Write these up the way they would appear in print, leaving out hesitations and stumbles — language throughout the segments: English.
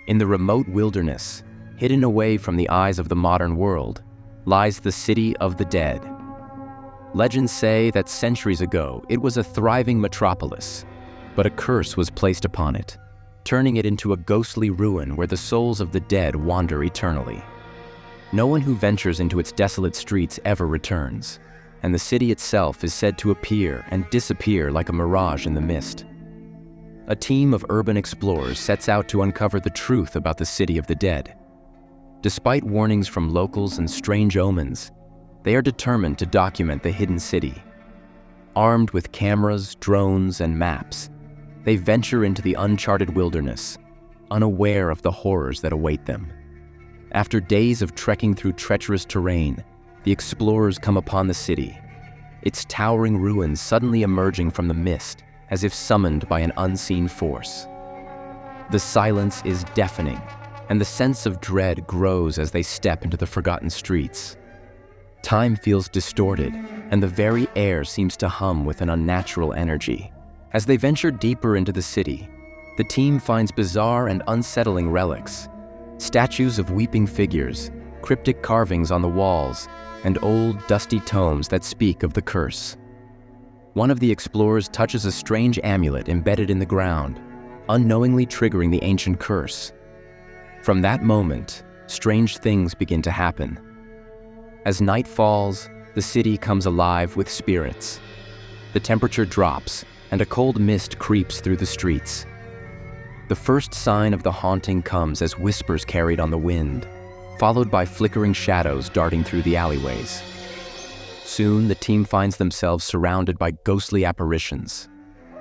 In the remote wilderness, hidden away from the eyes of the modern world, lies the city of the dead. Legends say that centuries ago it was a thriving metropolis, but a curse was placed upon it, turning it into a ghostly ruin where the souls of the dead wander eternally. No one who ventures into its desolate streets ever returns, and the city itself is said to appear and disappear like a mirage in the mist. A team of urban explorers sets out to uncover the truth about the city of the dead. Despite warnings from locals and strange omens, they are determined to document the hidden city. Armed with cameras, drones, and maps, they venture into the uncharted wilderness, unaware of the horrors that await them. After days of trekking through treacherous terrain, the explorers come upon the city, its towering ruins suddenly emerging from the mist as if summoned by an unseen force. The silence is deafening, and the sense of dread grows as they step into the forgotten streets. Time feels distorted, and the very air seems to hum with an unnatural energy. As they venture deeper into the city, the team finds bizarre and unsettling relics, statues of weeping figures, cryptic carvings on the walls, and old, dusty tomes that speak of the curse. One of the explorers touches a strange amulet embedded in the ground, unknowingly triggering the ancient curse. From that moment, strange things begin to happen. As night falls, the city comes alive with spirits. The temperature drops, and a cold mist creeps through the streets. The first sign of the haunting comes as whispers carried on the wind, followed by flickering shadows darting through the alleyways. Soon, the team finds themselves surrounded by ghostly apparitions,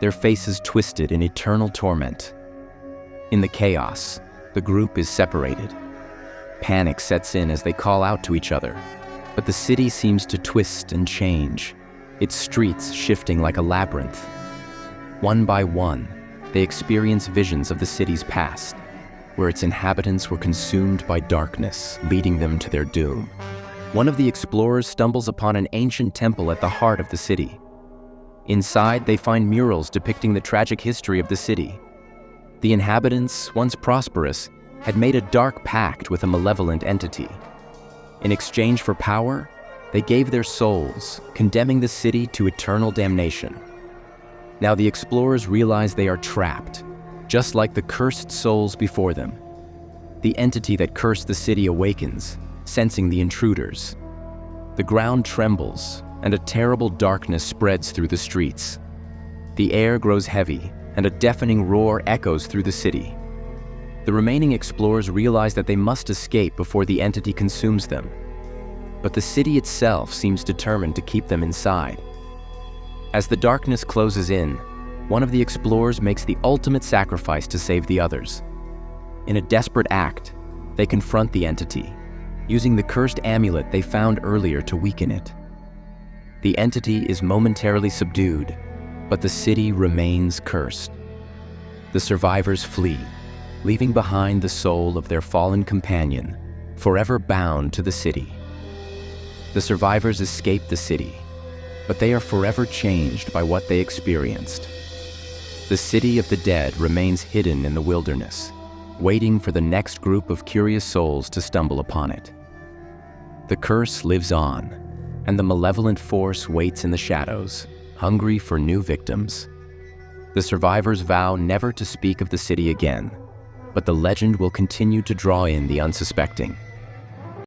their faces twisted in eternal torment. In the chaos, the group is separated. Panic sets in as they call out to each other, but the city seems to twist and change, its streets shifting like a labyrinth. One by one, they experience visions of the city's past, where its inhabitants were consumed by darkness, leading them to their doom. One of the explorers stumbles upon an ancient temple at the heart of the city. Inside, they find murals depicting the tragic history of the city. The inhabitants, once prosperous, had made a dark pact with a malevolent entity. In exchange for power, they gave their souls, condemning the city to eternal damnation. Now the explorers realize they are trapped, just like the cursed souls before them. The entity that cursed the city awakens, sensing the intruders. The ground trembles, and a terrible darkness spreads through the streets. The air grows heavy, and a deafening roar echoes through the city. The remaining explorers realize that they must escape before the entity consumes them. But the city itself seems determined to keep them inside. As the darkness closes in, one of the explorers makes the ultimate sacrifice to save the others. In a desperate act, they confront the entity, using the cursed amulet they found earlier to weaken it. The entity is momentarily subdued, but the city remains cursed. The survivors flee, leaving behind the soul of their fallen companion, forever bound to the city. The survivors escape the city, but they are forever changed by what they experienced. The city of the dead remains hidden in the wilderness, waiting for the next group of curious souls to stumble upon it. The curse lives on, and the malevolent force waits in the shadows, hungry for new victims. The survivors vow never to speak of the city again, but the legend will continue to draw in the unsuspecting.